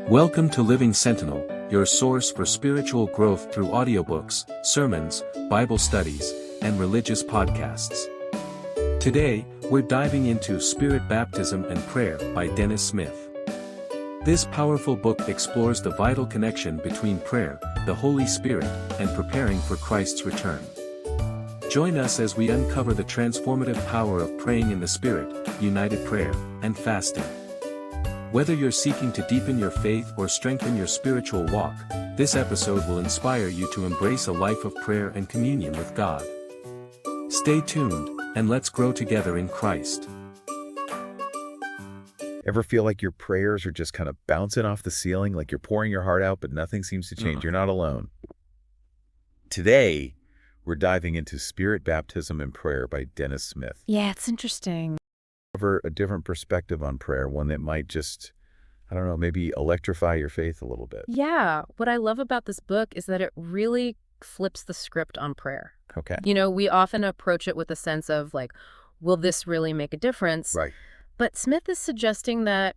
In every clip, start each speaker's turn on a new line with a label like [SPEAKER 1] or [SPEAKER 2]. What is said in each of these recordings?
[SPEAKER 1] Welcome to Living Sentinel, your source for spiritual growth through audiobooks, sermons, Bible studies, and religious podcasts. Today, we're diving into Spirit Baptism and Prayer by Dennis Smith. This powerful book explores the vital connection between prayer, the Holy Spirit, and preparing for Christ's return. Join us as we uncover the transformative power of praying in the Spirit, united prayer, and fasting. Whether you're seeking to deepen your faith or strengthen your spiritual walk, this episode will inspire you to embrace a life of prayer and communion with God. Stay tuned, and let's grow together in Christ.
[SPEAKER 2] Ever feel like your prayers are just kind of bouncing off the ceiling, like you're pouring your heart out, but nothing seems to change? You're not alone. Today, we're diving into Spirit Baptism and Prayer by Dennis Smith.
[SPEAKER 3] Yeah, it's interesting.
[SPEAKER 2] Cover a different perspective on prayer, one that might just, I don't know, maybe electrify your faith a little bit.
[SPEAKER 3] Yeah, what I love about this book is that it really flips the script on prayer.
[SPEAKER 2] Okay.
[SPEAKER 3] You know, we often approach it with a sense of like, will this really make a difference?
[SPEAKER 2] Right.
[SPEAKER 3] But Smith is suggesting that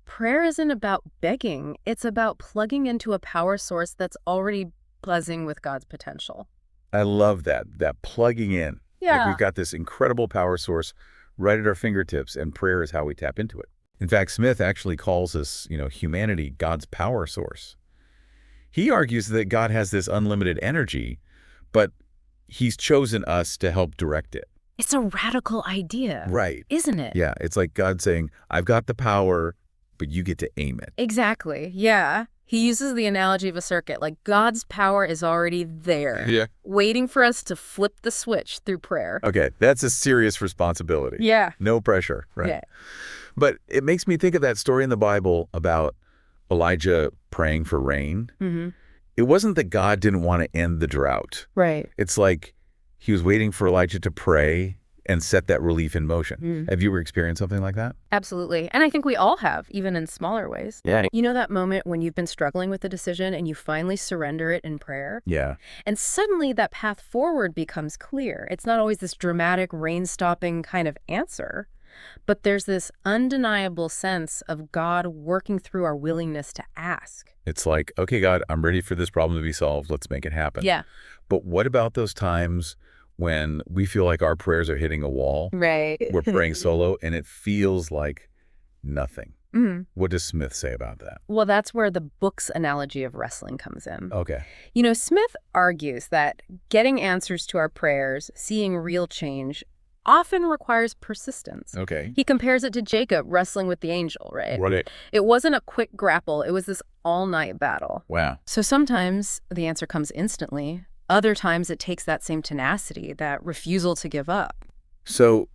[SPEAKER 3] prayer isn't about begging. It's about plugging into a power source that's already buzzing with God's potential.
[SPEAKER 2] I love that plugging in.
[SPEAKER 3] Yeah.
[SPEAKER 2] Like we've got this incredible power source right at our fingertips, and prayer is how we tap into it. In fact, Smith actually calls us, humanity, God's power source. He argues that God has this unlimited energy, but he's chosen us to help direct it.
[SPEAKER 3] It's a radical idea.
[SPEAKER 2] Right.
[SPEAKER 3] Isn't it?
[SPEAKER 2] Yeah, it's like God saying, I've got the power, but you get to aim it.
[SPEAKER 3] Exactly. Yeah. He uses the analogy of a circuit, like God's power is already there, waiting for us to flip the switch through prayer.
[SPEAKER 2] Okay, that's a serious responsibility.
[SPEAKER 3] Yeah.
[SPEAKER 2] No pressure, right?
[SPEAKER 3] Yeah.
[SPEAKER 2] But it makes me think of that story in the Bible about Elijah praying for rain.
[SPEAKER 3] Mm-hmm.
[SPEAKER 2] It wasn't that God didn't want to end the drought.
[SPEAKER 3] Right.
[SPEAKER 2] It's like he was waiting for Elijah to pray and set that relief in motion.
[SPEAKER 3] Mm.
[SPEAKER 2] Have you ever experienced something like that?
[SPEAKER 3] Absolutely. And I think we all have, even in smaller ways.
[SPEAKER 2] Yeah.
[SPEAKER 3] You know that moment when you've been struggling with a decision and you finally surrender it in prayer?
[SPEAKER 2] Yeah.
[SPEAKER 3] And suddenly that path forward becomes clear. It's not always this dramatic, rain-stopping kind of answer, but there's this undeniable sense of God working through our willingness to ask.
[SPEAKER 2] It's like, okay, God, I'm ready for this problem to be solved. Let's make it happen.
[SPEAKER 3] Yeah.
[SPEAKER 2] But what about those times when we feel like our prayers are hitting a wall?
[SPEAKER 3] Right.
[SPEAKER 2] We're praying solo and it feels like nothing.
[SPEAKER 3] Mm-hmm.
[SPEAKER 2] What does Smith say about that?
[SPEAKER 3] Well, that's where the book's analogy of wrestling comes in.
[SPEAKER 2] Okay.
[SPEAKER 3] You know, Smith argues that getting answers to our prayers, seeing real change, often requires persistence.
[SPEAKER 2] Okay.
[SPEAKER 3] He compares it to Jacob wrestling with the angel, right?
[SPEAKER 2] Right.
[SPEAKER 3] It wasn't a quick grapple. It was this all-night battle.
[SPEAKER 2] Wow.
[SPEAKER 3] So sometimes the answer comes instantly. Other times it takes that same tenacity, that refusal to give up.
[SPEAKER 2] So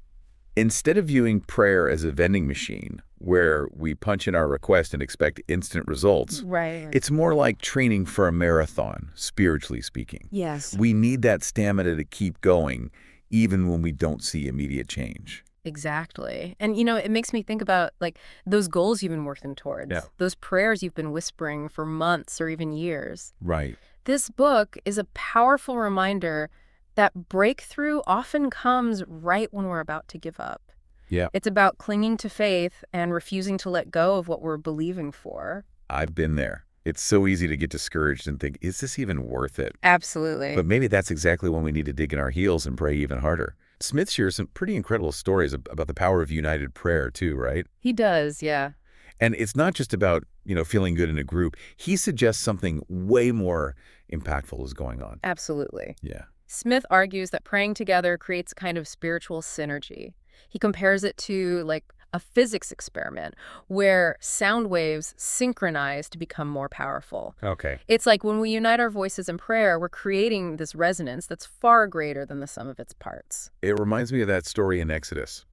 [SPEAKER 2] instead of viewing prayer as a vending machine where we punch in our request and expect instant results,
[SPEAKER 3] Right.
[SPEAKER 2] it's more like training for a marathon, spiritually speaking.
[SPEAKER 3] Yes.
[SPEAKER 2] We need that stamina to keep going even when we don't see immediate change.
[SPEAKER 3] Exactly. And, it makes me think about, like, those goals you've been working towards.
[SPEAKER 2] Yeah.
[SPEAKER 3] Those prayers you've been whispering for months or even years.
[SPEAKER 2] Right.
[SPEAKER 3] This book is a powerful reminder that breakthrough often comes right when we're about to give up.
[SPEAKER 2] Yeah.
[SPEAKER 3] It's about clinging to faith and refusing to let go of what we're believing for.
[SPEAKER 2] I've been there. It's so easy to get discouraged and think, is this even worth it?
[SPEAKER 3] Absolutely.
[SPEAKER 2] But maybe that's exactly when we need to dig in our heels and pray even harder. Smith shares some pretty incredible stories about the power of united prayer too, right?
[SPEAKER 3] He does, yeah.
[SPEAKER 2] And it's not just about, feeling good in a group. He suggests something way more impactful is going on.
[SPEAKER 3] Absolutely.
[SPEAKER 2] Yeah.
[SPEAKER 3] Smith argues that praying together creates a kind of spiritual synergy. He compares it to, like, a physics experiment where sound waves synchronize to become more powerful.
[SPEAKER 2] Okay.
[SPEAKER 3] It's like when we unite our voices in prayer, we're creating this resonance that's far greater than the sum of its parts.
[SPEAKER 2] It reminds me of that story in Exodus,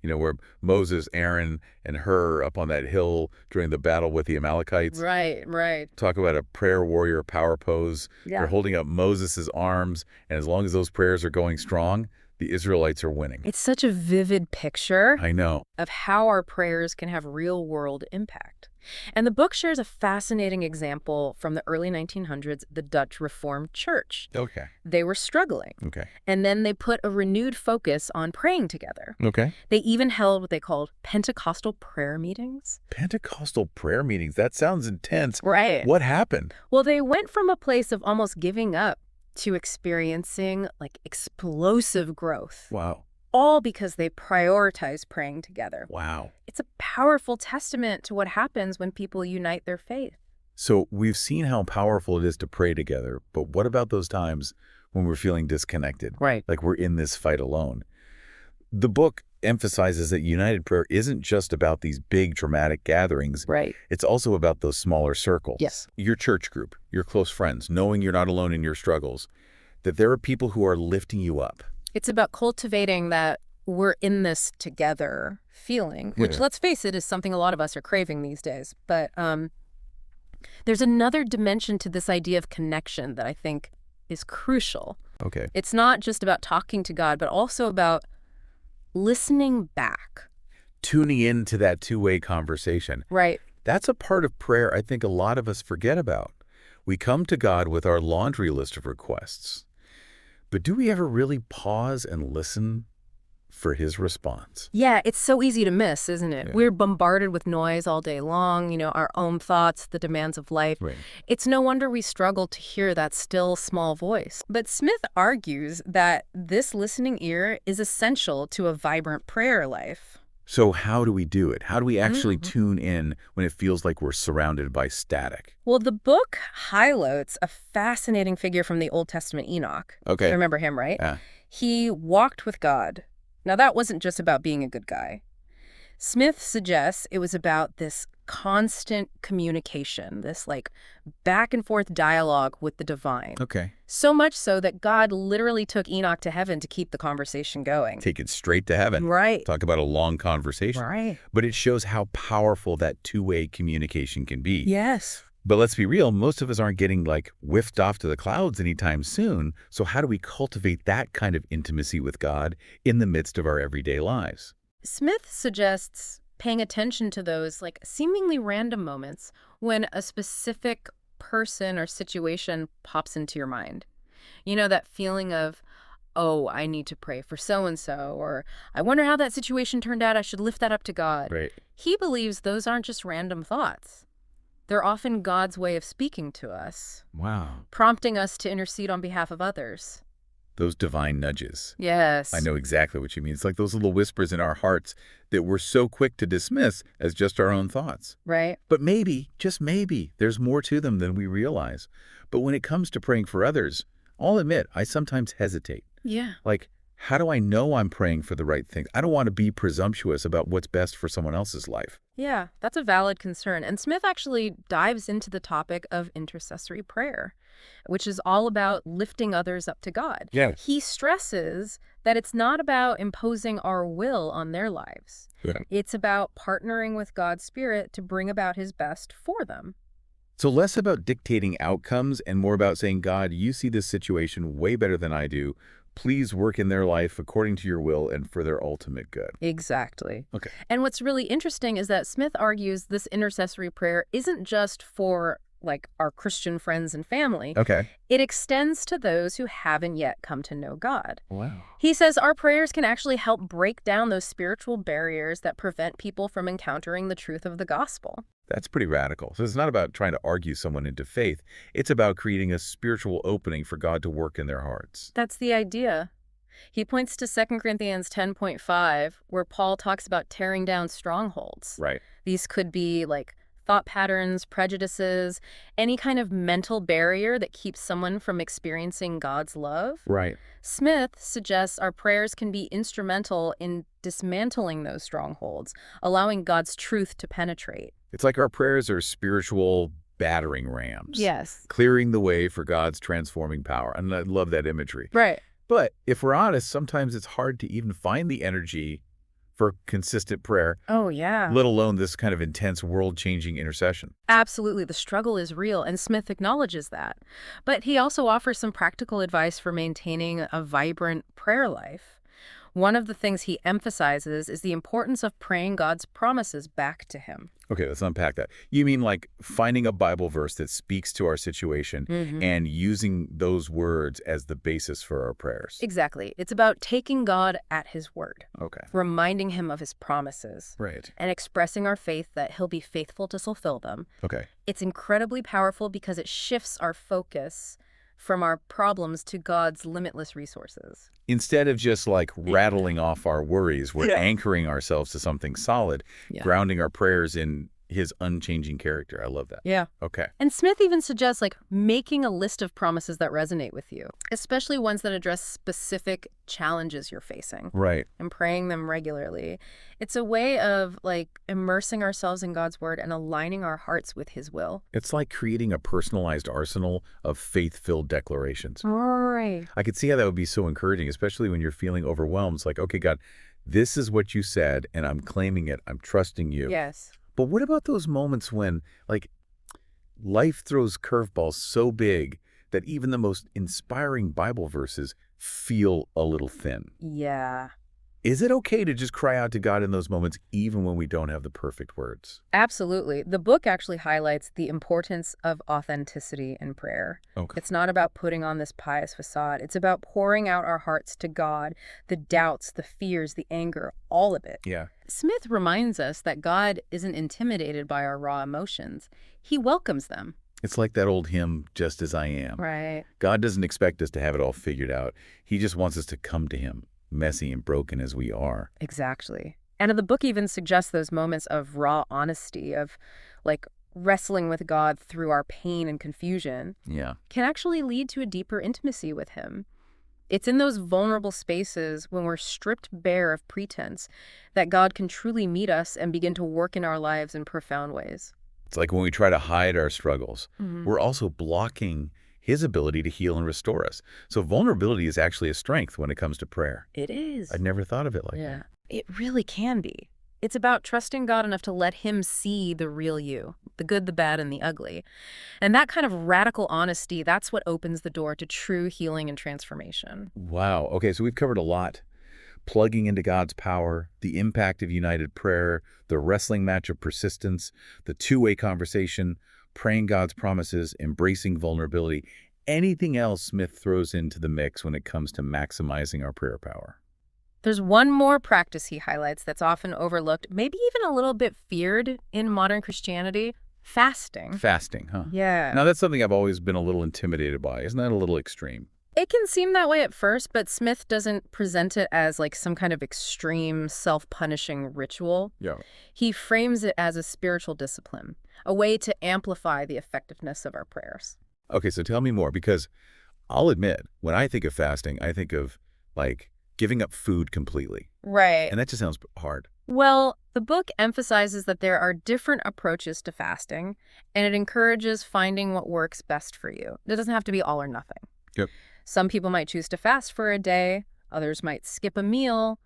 [SPEAKER 2] where Moses, Aaron, and Hur up on that hill during the battle with the Amalekites.
[SPEAKER 3] Right.
[SPEAKER 2] Talk about a prayer warrior power pose.
[SPEAKER 3] Yeah.
[SPEAKER 2] They're holding up Moses' arms, and as long as those prayers are going strong, the Israelites are winning.
[SPEAKER 3] It's such a vivid picture
[SPEAKER 2] I know.
[SPEAKER 3] of how our prayers can have real-world impact. And the book shares a fascinating example from the early 1900s, the Dutch Reformed Church.
[SPEAKER 2] Okay.
[SPEAKER 3] They were struggling,
[SPEAKER 2] Okay.
[SPEAKER 3] and then they put a renewed focus on praying together.
[SPEAKER 2] Okay.
[SPEAKER 3] They even held what they called Pentecostal prayer meetings.
[SPEAKER 2] Pentecostal prayer meetings. That sounds intense.
[SPEAKER 3] Right.
[SPEAKER 2] What happened?
[SPEAKER 3] Well, they went from a place of almost giving up to experiencing like explosive growth.
[SPEAKER 2] Wow.
[SPEAKER 3] All because they prioritize praying together.
[SPEAKER 2] Wow.
[SPEAKER 3] It's a powerful testament to what happens when people unite their faith.
[SPEAKER 2] So we've seen how powerful it is to pray together, but what about those times when we're feeling disconnected?
[SPEAKER 3] Right.
[SPEAKER 2] Like we're in this fight alone. The book emphasizes that united prayer isn't just about these big dramatic gatherings.
[SPEAKER 3] Right.
[SPEAKER 2] It's also about those smaller circles.
[SPEAKER 3] Yes.
[SPEAKER 2] Your church group, your close friends, knowing you're not alone in your struggles, that there are people who are lifting you up.
[SPEAKER 3] It's about cultivating that we're in this together feeling, which,
[SPEAKER 2] Yeah.
[SPEAKER 3] let's face it, is something a lot of us are craving these days. But there's another dimension to this idea of connection that I think is crucial.
[SPEAKER 2] Okay.
[SPEAKER 3] It's not just about talking to God, but also about listening back.
[SPEAKER 2] Tuning into that two-way conversation.
[SPEAKER 3] Right.
[SPEAKER 2] That's a part of prayer I think a lot of us forget about. We come to God with our laundry list of requests. But do we ever really pause and listen for his response?
[SPEAKER 3] Yeah, it's so easy to miss, isn't it?
[SPEAKER 2] Yeah.
[SPEAKER 3] We're bombarded with noise all day long, our own thoughts, the demands of life.
[SPEAKER 2] Right.
[SPEAKER 3] It's no wonder we struggle to hear that still small voice. But Smith argues that this listening ear is essential to a vibrant prayer life.
[SPEAKER 2] So how do we do it? How do we actually tune in when it feels like we're surrounded by static?
[SPEAKER 3] Well, the book highlights a fascinating figure from the Old Testament, Enoch.
[SPEAKER 2] Okay.
[SPEAKER 3] You remember him, right?
[SPEAKER 2] Yeah.
[SPEAKER 3] He walked with God. Now, that wasn't just about being a good guy. Smith suggests it was about this constant communication, this like back and forth dialogue with the divine.
[SPEAKER 2] Okay.
[SPEAKER 3] So much so that God literally took Enoch to heaven to keep the conversation going.
[SPEAKER 2] Take it straight to heaven.
[SPEAKER 3] Right.
[SPEAKER 2] Talk about a long conversation.
[SPEAKER 3] Right.
[SPEAKER 2] But it shows how powerful that two-way communication can be.
[SPEAKER 3] Yes.
[SPEAKER 2] But let's be real, most of us aren't getting like whiffed off to the clouds anytime soon. So how do we cultivate that kind of intimacy with God in the midst of our everyday lives?
[SPEAKER 3] Smith suggests paying attention to those like seemingly random moments when a specific person or situation pops into your mind. That feeling of, oh, I need to pray for so-and-so, or I wonder how that situation turned out. I should lift that up to God.
[SPEAKER 2] Right.
[SPEAKER 3] He believes those aren't just random thoughts. They're often God's way of speaking to us,
[SPEAKER 2] Wow.
[SPEAKER 3] prompting us to intercede on behalf of others.
[SPEAKER 2] Those divine nudges.
[SPEAKER 3] Yes.
[SPEAKER 2] I know exactly what you mean. It's like those little whispers in our hearts that we're so quick to dismiss as just our own thoughts.
[SPEAKER 3] Right?
[SPEAKER 2] But maybe, just maybe, there's more to them than we realize. But when it comes to praying for others, I'll admit, I sometimes hesitate.
[SPEAKER 3] Yeah.
[SPEAKER 2] Like, how do I know I'm praying for the right things? I don't want to be presumptuous about what's best for someone else's life.
[SPEAKER 3] Yeah, that's a valid concern. And Smith actually dives into the topic of intercessory prayer, which is all about lifting others up to God.
[SPEAKER 2] Yeah.
[SPEAKER 3] He stresses that it's not about imposing our will on their lives.
[SPEAKER 2] Yeah.
[SPEAKER 3] It's about partnering with God's Spirit to bring about his best for them.
[SPEAKER 2] So less about dictating outcomes and more about saying, God, you see this situation way better than I do. Please work in their life according to your will and for their ultimate good.
[SPEAKER 3] Exactly.
[SPEAKER 2] Okay.
[SPEAKER 3] And what's really interesting is that Smith argues this intercessory prayer isn't just for like our Christian friends and family.
[SPEAKER 2] Okay.
[SPEAKER 3] It extends to those who haven't yet come to know God.
[SPEAKER 2] Wow.
[SPEAKER 3] He says our prayers can actually help break down those spiritual barriers that prevent people from encountering the truth of the gospel.
[SPEAKER 2] That's pretty radical. So it's not about trying to argue someone into faith. It's about creating a spiritual opening for God to work in their hearts.
[SPEAKER 3] That's the idea. He points to 2 Corinthians 10.5, where Paul talks about tearing down strongholds.
[SPEAKER 2] Right.
[SPEAKER 3] These could be like thought patterns, prejudices, any kind of mental barrier that keeps someone from experiencing God's love.
[SPEAKER 2] Right.
[SPEAKER 3] Smith suggests our prayers can be instrumental in dismantling those strongholds, allowing God's truth to penetrate.
[SPEAKER 2] It's like our prayers are spiritual battering rams.
[SPEAKER 3] Yes.
[SPEAKER 2] Clearing the way for God's transforming power. And I love that imagery.
[SPEAKER 3] Right.
[SPEAKER 2] But if we're honest, sometimes it's hard to even find the energy for consistent prayer,
[SPEAKER 3] Oh, yeah.
[SPEAKER 2] let alone this kind of intense world-changing intercession.
[SPEAKER 3] Absolutely. The struggle is real, and Smith acknowledges that. But he also offers some practical advice for maintaining a vibrant prayer life. One of the things he emphasizes is the importance of praying God's promises back to him.
[SPEAKER 2] Okay, let's unpack that. You mean like finding a Bible verse that speaks to our situation and using those words as the basis for our prayers?
[SPEAKER 3] Exactly. It's about taking God at his word,
[SPEAKER 2] Okay.
[SPEAKER 3] reminding him of his promises,
[SPEAKER 2] Right.
[SPEAKER 3] and expressing our faith that he'll be faithful to fulfill them.
[SPEAKER 2] Okay.
[SPEAKER 3] It's incredibly powerful because it shifts our focus from our problems to God's limitless resources.
[SPEAKER 2] Instead of just like rattling off our worries, we're
[SPEAKER 3] Yeah.
[SPEAKER 2] anchoring ourselves to something solid,
[SPEAKER 3] Yeah.
[SPEAKER 2] grounding our prayers in his unchanging character. I love that.
[SPEAKER 3] Yeah.
[SPEAKER 2] Okay.
[SPEAKER 3] And Smith even suggests making a list of promises that resonate with you, especially ones that address specific challenges you're facing,
[SPEAKER 2] Right.
[SPEAKER 3] and praying them regularly. It's a way of immersing ourselves in God's word and aligning our hearts with his will.
[SPEAKER 2] It's like creating a personalized arsenal of faith-filled declarations.
[SPEAKER 3] Right.
[SPEAKER 2] I could see how that would be so encouraging, especially when you're feeling overwhelmed. It's like, okay, God, this is what you said, and I'm claiming it. I'm trusting you.
[SPEAKER 3] Yes.
[SPEAKER 2] But what about those moments when, life throws curveballs so big that even the most inspiring Bible verses feel a little thin?
[SPEAKER 3] Yeah.
[SPEAKER 2] Is it okay to just cry out to God in those moments, even when we don't have the perfect words?
[SPEAKER 3] Absolutely. The book actually highlights the importance of authenticity in prayer.
[SPEAKER 2] Okay.
[SPEAKER 3] It's not about putting on this pious facade. It's about pouring out our hearts to God, the doubts, the fears, the anger, all of it.
[SPEAKER 2] Yeah.
[SPEAKER 3] Smith reminds us that God isn't intimidated by our raw emotions. He welcomes them.
[SPEAKER 2] It's like that old hymn, Just As I Am.
[SPEAKER 3] Right.
[SPEAKER 2] God doesn't expect us to have it all figured out. He just wants us to come to him, messy and broken as we are.
[SPEAKER 3] Exactly. And the book even suggests those moments of raw honesty, of wrestling with God through our pain and confusion,
[SPEAKER 2] Yeah.
[SPEAKER 3] can actually lead to a deeper intimacy with him. It's in those vulnerable spaces when we're stripped bare of pretense that God can truly meet us and begin to work in our lives in profound ways.
[SPEAKER 2] It's like when we try to hide our struggles, we're also blocking his ability to heal and restore us. So vulnerability is actually a strength when it comes to prayer.
[SPEAKER 3] It is.
[SPEAKER 2] I'd never thought of it like that.
[SPEAKER 3] It really can be. It's about trusting God enough to let him see the real you, the good, the bad, and the ugly. And that kind of radical honesty, that's what opens the door to true healing and transformation.
[SPEAKER 2] Wow. Okay, so we've covered a lot. Plugging into God's power, the impact of united prayer, the wrestling match of persistence, the two-way conversation, praying God's promises, embracing vulnerability. Anything else Smith throws into the mix when it comes to maximizing our prayer power?
[SPEAKER 3] There's one more practice he highlights that's often overlooked, maybe even a little bit feared in modern Christianity: fasting.
[SPEAKER 2] Fasting, huh?
[SPEAKER 3] Yeah.
[SPEAKER 2] Now, that's something I've always been a little intimidated by. Isn't that a little extreme?
[SPEAKER 3] It can seem that way at first, but Smith doesn't present it as some kind of extreme, self-punishing ritual.
[SPEAKER 2] Yeah.
[SPEAKER 3] He frames it as a spiritual discipline, a way to amplify the effectiveness of our prayers.
[SPEAKER 2] Okay, so tell me more, because I'll admit, when I think of fasting, I think of, giving up food completely.
[SPEAKER 3] Right.
[SPEAKER 2] And that just sounds hard.
[SPEAKER 3] Well, the book emphasizes that there are different approaches to fasting, and it encourages finding what works best for you. It doesn't have to be all or nothing.
[SPEAKER 2] Yep.
[SPEAKER 3] Some people might choose to fast for a day, others might skip a meal,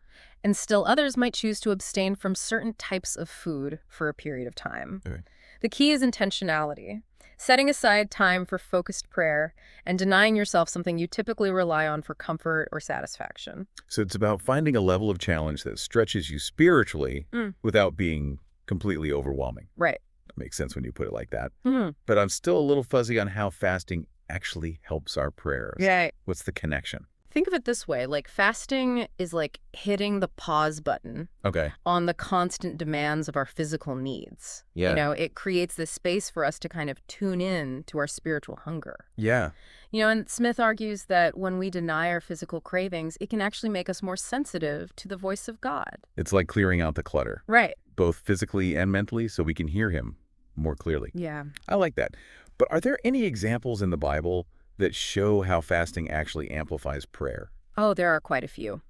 [SPEAKER 3] and still others might choose to abstain from certain types of food for a period of time.
[SPEAKER 2] Okay.
[SPEAKER 3] The key is intentionality, setting aside time for focused prayer and denying yourself something you typically rely on for comfort or satisfaction.
[SPEAKER 2] So it's about finding a level of challenge that stretches you spiritually without being completely overwhelming.
[SPEAKER 3] Right.
[SPEAKER 2] That makes sense when you put it like that.
[SPEAKER 3] Mm-hmm.
[SPEAKER 2] But I'm still a little fuzzy on how fasting actually helps our prayers.
[SPEAKER 3] Yeah.
[SPEAKER 2] What's the connection?
[SPEAKER 3] Think of it this way, fasting is hitting the pause button
[SPEAKER 2] Okay.
[SPEAKER 3] on the constant demands of our physical needs.
[SPEAKER 2] Yeah.
[SPEAKER 3] It creates this space for us to kind of tune in to our spiritual hunger.
[SPEAKER 2] Yeah.
[SPEAKER 3] And Smith argues that when we deny our physical cravings, it can actually make us more sensitive to the voice of God.
[SPEAKER 2] It's like clearing out the clutter,
[SPEAKER 3] Right.
[SPEAKER 2] both physically and mentally, so we can hear him more clearly.
[SPEAKER 3] Yeah.
[SPEAKER 2] I like that. But are there any examples in the Bible that show how fasting actually amplifies prayer?
[SPEAKER 3] Oh, there are quite a few.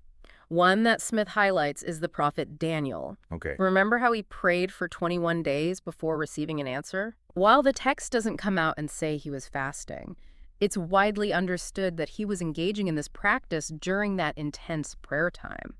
[SPEAKER 3] One that Smith highlights is the prophet Daniel.
[SPEAKER 2] Okay.
[SPEAKER 3] Remember how he prayed for 21 days before receiving an answer? While the text doesn't come out and say he was fasting, it's widely understood that he was engaging in this practice during that intense prayer time.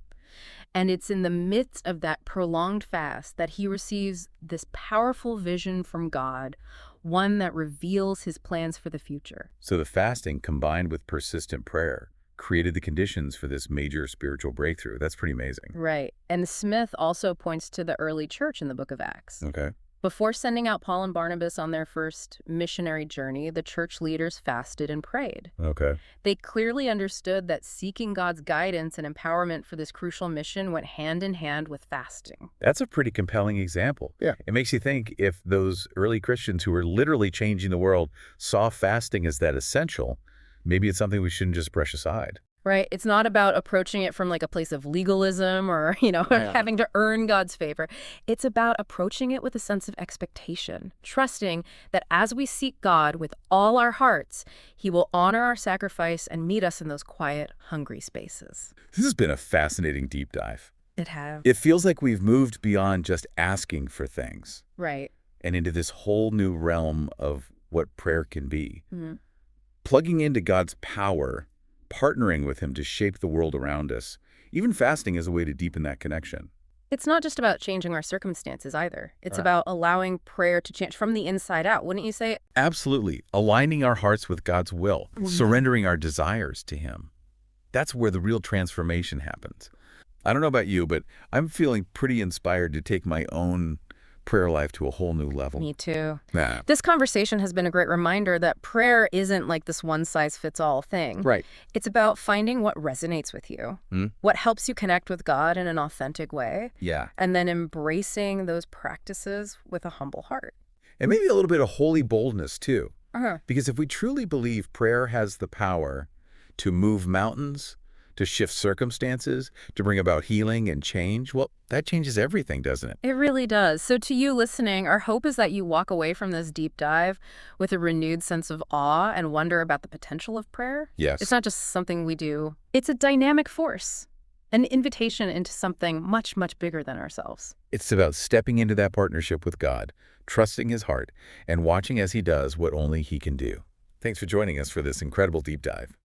[SPEAKER 3] And it's in the midst of that prolonged fast that he receives this powerful vision from God, one that reveals his plans for the future.
[SPEAKER 2] So the fasting combined with persistent prayer created the conditions for this major spiritual breakthrough. That's pretty amazing.
[SPEAKER 3] Right. And Smith also points to the early church in the book of Acts.
[SPEAKER 2] Okay.
[SPEAKER 3] Before sending out Paul and Barnabas on their first missionary journey, the church leaders fasted and prayed.
[SPEAKER 2] Okay.
[SPEAKER 3] They clearly understood that seeking God's guidance and empowerment for this crucial mission went hand in hand with fasting.
[SPEAKER 2] That's a pretty compelling example.
[SPEAKER 4] Yeah.
[SPEAKER 2] It makes you think if those early Christians who were literally changing the world saw fasting as that essential, maybe it's something we shouldn't just brush aside.
[SPEAKER 3] Right? It's not about approaching it from like a place of legalism or,
[SPEAKER 4] Yeah.
[SPEAKER 3] having to earn God's favor. It's about approaching it with a sense of expectation, trusting that as we seek God with all our hearts, He will honor our sacrifice and meet us in those quiet, hungry spaces.
[SPEAKER 2] This has been a fascinating deep dive.
[SPEAKER 3] It has.
[SPEAKER 2] It feels like we've moved beyond just asking for things
[SPEAKER 3] Right.
[SPEAKER 2] and into this whole new realm of what prayer can be.
[SPEAKER 3] Mhm.
[SPEAKER 2] Plugging into God's power, partnering with Him to shape the world around us. Even fasting is a way to deepen that connection.
[SPEAKER 3] It's not just about changing our circumstances either. It's
[SPEAKER 4] Right.
[SPEAKER 3] about allowing prayer to change from the inside out, wouldn't you say?
[SPEAKER 2] Absolutely. Aligning our hearts with God's will, surrendering our desires to Him. That's where the real transformation happens. I don't know about you, but I'm feeling pretty inspired to take my own prayer life to a whole new level.
[SPEAKER 3] Me too.
[SPEAKER 2] Yeah.
[SPEAKER 3] This conversation has been a great reminder that prayer isn't like this one-size-fits-all thing.
[SPEAKER 4] Right.
[SPEAKER 3] It's about finding what resonates with you, what helps you connect with God in an authentic way,
[SPEAKER 2] Yeah.
[SPEAKER 3] and then embracing those practices with a humble heart.
[SPEAKER 2] And maybe a little bit of holy boldness, too.
[SPEAKER 3] Uh-huh.
[SPEAKER 2] Because if we truly believe prayer has the power to move mountains, to shift circumstances, to bring about healing and change, well, that changes everything, doesn't it?
[SPEAKER 3] It really does. So to you listening, our hope is that you walk away from this deep dive with a renewed sense of awe and wonder about the potential of prayer.
[SPEAKER 2] Yes.
[SPEAKER 3] It's not just something we do. It's a dynamic force, an invitation into something much, much bigger than ourselves.
[SPEAKER 2] It's about stepping into that partnership with God, trusting His heart, and watching as He does what only He can do. Thanks for joining us for this incredible deep dive.